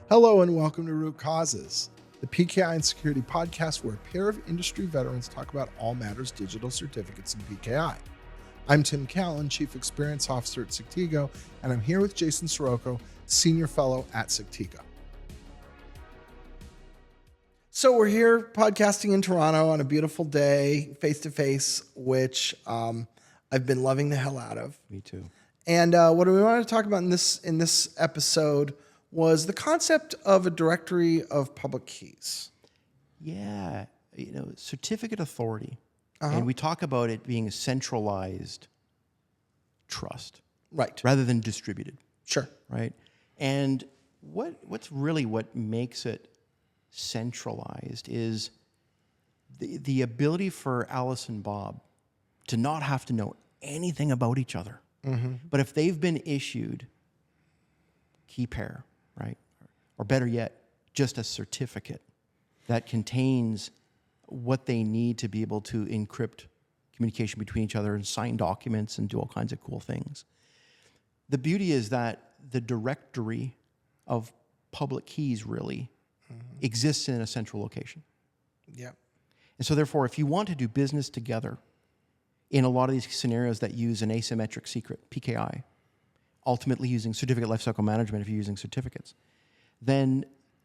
Hello and welcome to Root Causes, the PKI and Security podcast where a pair of industry veterans talk about all matters digital certificates and PKI. I'm Tim Callan, Chief Experience Officer at Sectigo, and I'm here with Jason Sirocco, Senior Fellow at Sectigo. So we're here podcasting in Toronto on a beautiful day, face-to-face, which I've been loving the hell out of. Me too. And what we wanted to talk about in this episode was the concept of a directory of public keys. Yeah, certificate authority. And we talk about it being a centralized trust. Right. Rather than distributed. Sure. Right? And what makes it centralized is the ability for Alice and Bob to not have to know anything about each other. Mm-hmm. But if they've been issued key pair, right? Or better yet, just a certificate that contains what they need to be able to encrypt communication between each other and sign documents and do all kinds of cool things. The beauty is that the directory of public keys really exists in a central location. Yeah. And so therefore, if you want to do business together in a lot of these scenarios that use an asymmetric secret, PKI, ultimately using certificate lifecycle management if you're using certificates, then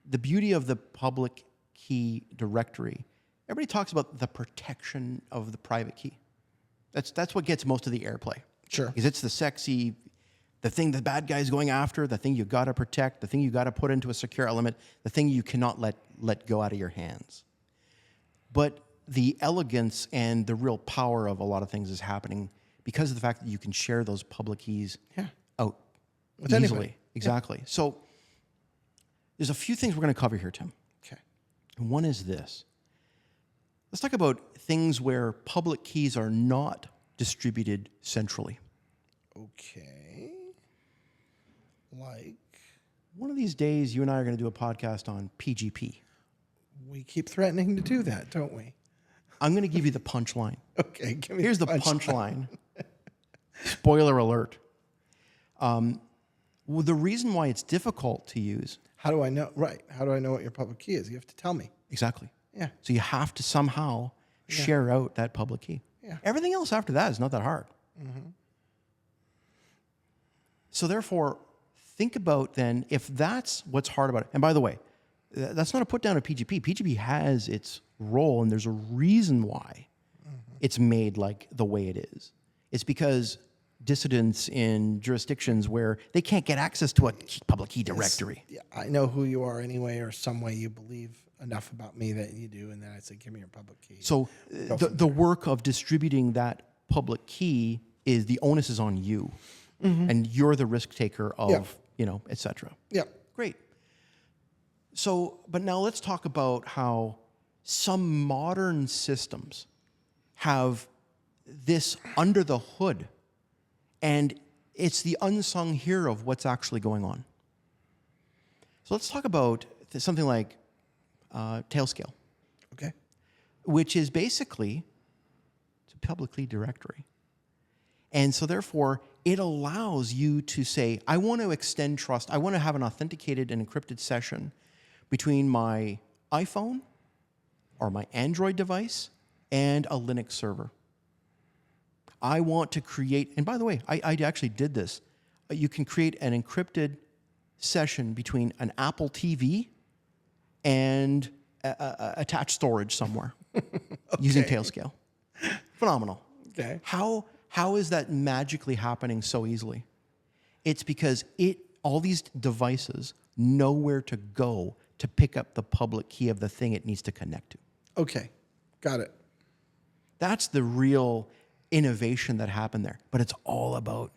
the beauty of the public key directory, everybody talks about the protection of the private key. That's what gets most of the airplay. Sure. Because it's the sexy, the thing the bad guy's going after, the thing you got to protect, the thing you got to put into a secure element, the thing you cannot let go out of your hands. But the elegance and the real power of a lot of things is happening because of the fact that you can share those public keys out with easily. anybody. Exactly. Yeah. So there's a few things we're going to cover here, Tim. Okay. And one is this. Let's talk about things where public keys are not distributed centrally. Okay. Like? One of these days, you and I are going to do a podcast on PGP. We keep threatening to do that, don't we? I'm going to give you the punchline. Okay, give me Here's the punchline. Spoiler alert. Well, the reason why it's difficult to use... How do I know? Right. How do I know what your public key is? You have to tell me. Exactly. Yeah. So you have to somehow share out that public key. Yeah. Everything else after that is not that hard. Mm-hmm. So therefore, think about then if that's what's hard about it. And by the way, that's not a put down of PGP. PGP has its role, and there's a reason why it's made like the way it is. It's because dissidents in jurisdictions where they can't get access to a public key directory. Yeah, I know who you are anyway, or some way you believe enough about me that you do, and then I say, give me your public key. So the work of distributing that public key is the onus is on you, and you're the risk taker of, et cetera. Yeah. Great. So, but now let's talk about how some modern systems have this under the hood, and it's the unsung hero of what's actually going on. So let's talk about something like Tailscale. Okay. Which is basically it's a public key directory. And so therefore, it allows you to say, I want to extend trust. I want to have an authenticated and encrypted session between my iPhone or my Android device and a Linux server. I want to create, and by the way, I actually did this. You can create an encrypted session between an Apple TV and attached storage somewhere using Tailscale. Phenomenal. Okay. How is that magically happening so easily? It's because all these devices know where to go to pick up the public key of the thing it needs to connect to. Okay. Got it. That's the real innovation that happened there. But it's all about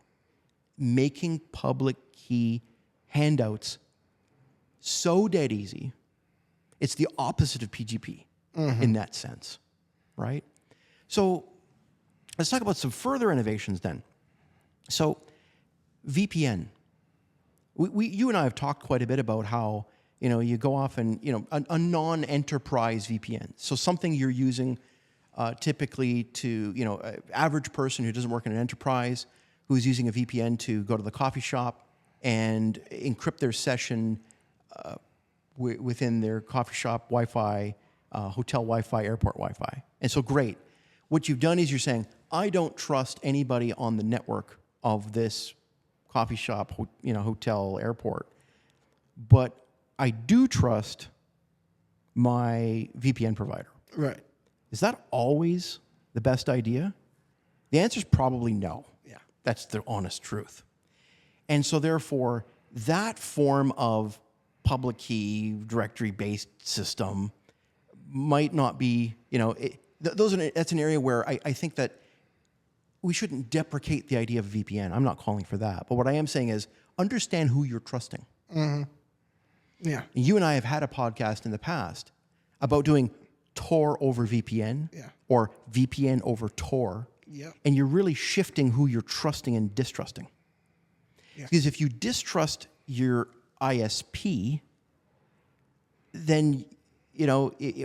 making public key handouts so dead easy. It's the opposite of PGP in that sense, right? So let's talk about some further innovations then. So VPN. You and I have talked quite a bit about how, you go off and, a non-enterprise VPN. So something you're using typically to, an average person who doesn't work in an enterprise, who's using a VPN to go to the coffee shop and encrypt their session within their coffee shop Wi-Fi, hotel Wi-Fi, airport Wi-Fi. And so great. What you've done is you're saying, I don't trust anybody on the network of this coffee shop, hotel, airport, but I do trust my VPN provider. Right. Is that always the best idea? The answer is probably no. Yeah. That's the honest truth. And so therefore, that form of public key directory-based system might not be, that's an area where I think that we shouldn't deprecate the idea of VPN. I'm not calling for that. But what I am saying is understand who you're trusting. Mm-hmm. Yeah. You and I have had a podcast in the past about doing Tor over VPN or VPN over Tor. Yeah. And you're really shifting who you're trusting and distrusting. Yeah. Because if you distrust your ISP, then,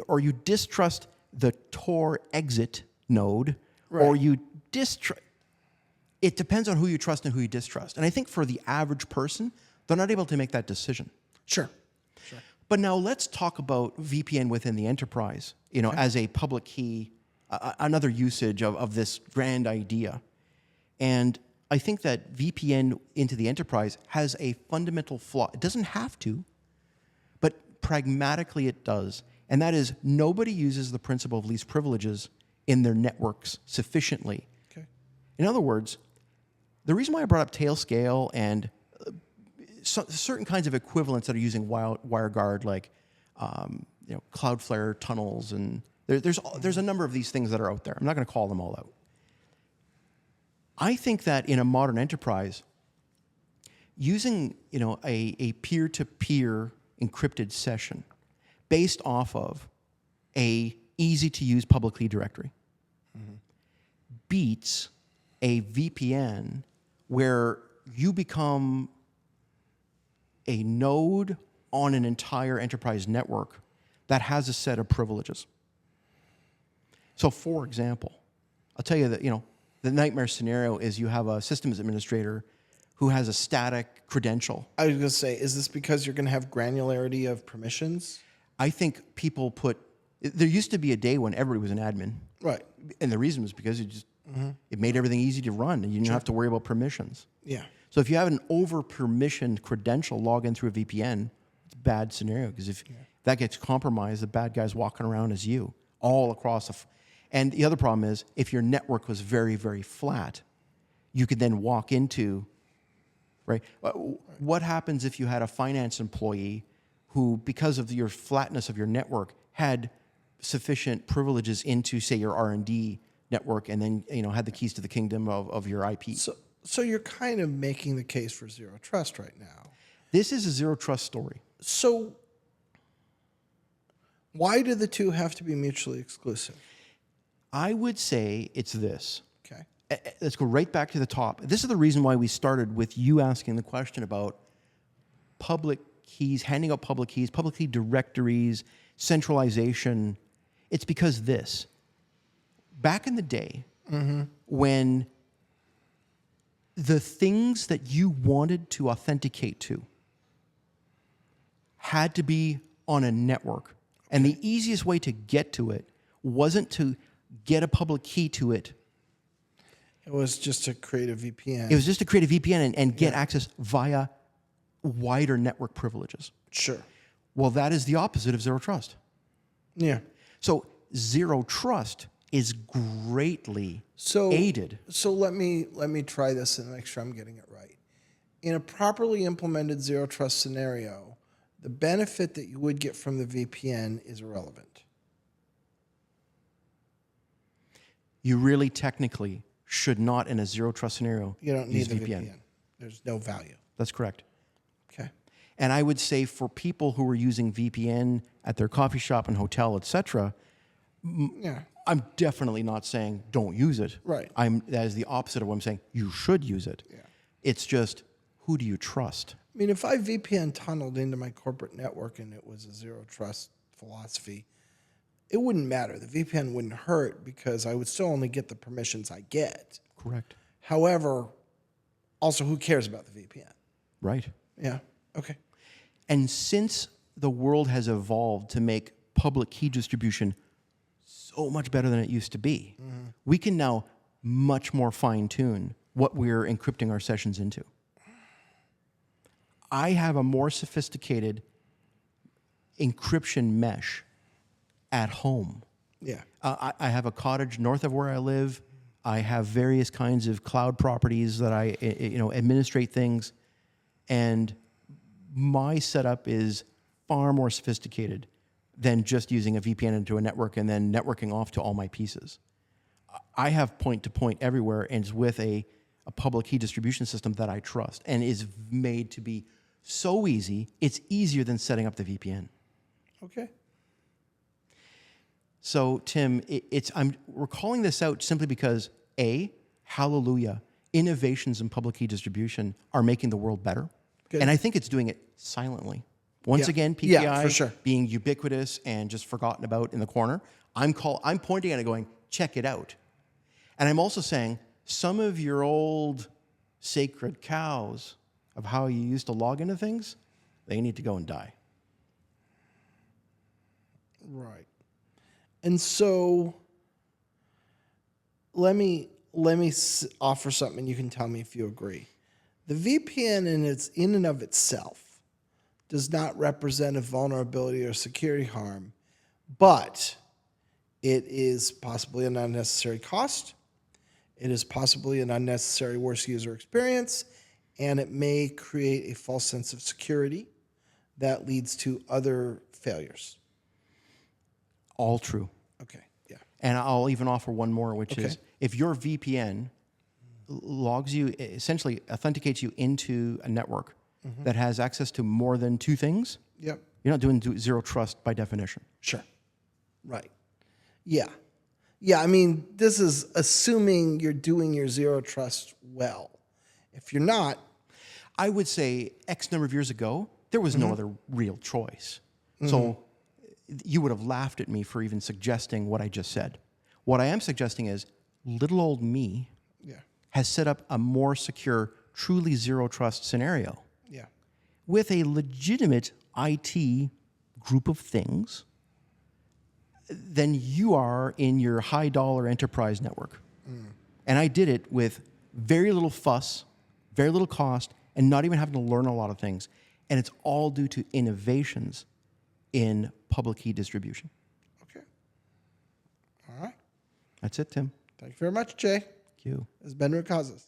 or you distrust the Tor exit node, or you distrust. It depends on who you trust and who you distrust. And I think for the average person, they're not able to make that decision. Sure. But now let's talk about VPN within the enterprise, as a public key, another usage of this grand idea. And I think that VPN into the enterprise has a fundamental flaw. It doesn't have to, but pragmatically it does. And that is nobody uses the principle of least privileges in their networks sufficiently. Okay. In other words, the reason why I brought up Tailscale and certain kinds of equivalents that are using WireGuard, like Cloudflare tunnels, and there's a number of these things that are out there. I'm not going to call them all out. I think that in a modern enterprise, using a peer-to-peer encrypted session based off of a easy-to-use public key directory beats a VPN where you become a node on an entire enterprise network that has a set of privileges. So, for example, I'll tell you that, the nightmare scenario is you have a systems administrator who has a static credential. I was going to say, is this because you're going to have granularity of permissions? I think people there used to be a day when everybody was an admin. Right. And the reason was because it made everything easy to run and you didn't have to worry about permissions. Yeah. So if you have an over-permissioned credential log in through a VPN, it's a bad scenario because if that gets compromised, the bad guy's walking around as you all across and the other problem is if your network was very, very flat, you could then walk into, right? What happens if you had a finance employee who, because of your flatness of your network, had sufficient privileges into, say, your R&D network and then, had the keys to the kingdom of your IP? So you're kind of making the case for zero trust right now. This is a zero trust story. So why do the two have to be mutually exclusive? I would say it's this. Okay. Let's go right back to the top. This is the reason why we started with you asking the question about public keys, handing out public keys, public key directories, centralization. It's because back in the day, when the things that you wanted to authenticate to had to be on a network. And the easiest way to get to it wasn't to get a public key to it. It was just to create a VPN. It was just to create a VPN and get access via wider network privileges. Sure. Well, that is the opposite of zero trust. Yeah. So zero trust is greatly aided. So let me try this and make sure I'm getting it right. In a properly implemented zero trust scenario, the benefit that you would get from the VPN is irrelevant. You really technically should not, in a zero trust scenario, you don't need use the VPN. There's no value. That's correct. Okay. And I would say for people who are using VPN at their coffee shop and hotel, etc., I'm definitely not saying don't use it. Right. That is the opposite of what I'm saying. You should use it. Yeah. It's just, who do you trust? I mean, if I VPN tunneled into my corporate network and it was a zero trust philosophy, it wouldn't matter. The VPN wouldn't hurt because I would still only get the permissions I get. Correct. However, also, who cares about the VPN? Right. Yeah. Okay. And since the world has evolved to make public key distribution so much better than it used to be. We can now much more fine-tune what we're encrypting our sessions into. I have a more sophisticated encryption mesh at home. Yeah. I have a cottage north of where I live. I have various kinds of cloud properties that I administrate things. And my setup is far more sophisticated than just using a VPN into a network and then networking off to all my pieces. I have point-to-point everywhere, and it's with a public key distribution system that I trust and is made to be so easy. It's easier than setting up the VPN. Okay. So, Tim, we're calling this out simply because, A, hallelujah, innovations in public key distribution are making the world better. Good. And I think it's doing it silently. Once again, PKI Yeah, for sure. being ubiquitous and just forgotten about in the corner. I'm pointing at it going, check it out. And I'm also saying some of your old sacred cows of how you used to log into things, they need to go and die. Right. And so let me offer something, and you can tell me if you agree. The VPN in and of itself does not represent a vulnerability or security harm, but it is possibly an unnecessary cost. It is possibly an unnecessary worse user experience, and it may create a false sense of security that leads to other failures. All true. Okay, yeah. And I'll even offer one more, which is if your VPN logs you, essentially authenticates you into a network that has access to more than two things, Yep. you're not doing zero trust by definition. Sure. Right. Yeah. Yeah, I mean, this is assuming you're doing your zero trust well. If you're not, I would say X number of years ago, there was no other real choice. So you would have laughed at me for even suggesting what I just said. What I am suggesting is little old me has set up a more secure, truly zero trust scenario with a legitimate IT group of things than you are in your high dollar enterprise network. And I did it with very little fuss, very little cost, and not even having to learn a lot of things. And it's all due to innovations in public key distribution. Okay. All right. That's it, Tim. Thank you very much, Jay. Thank you. This has been Root Causes.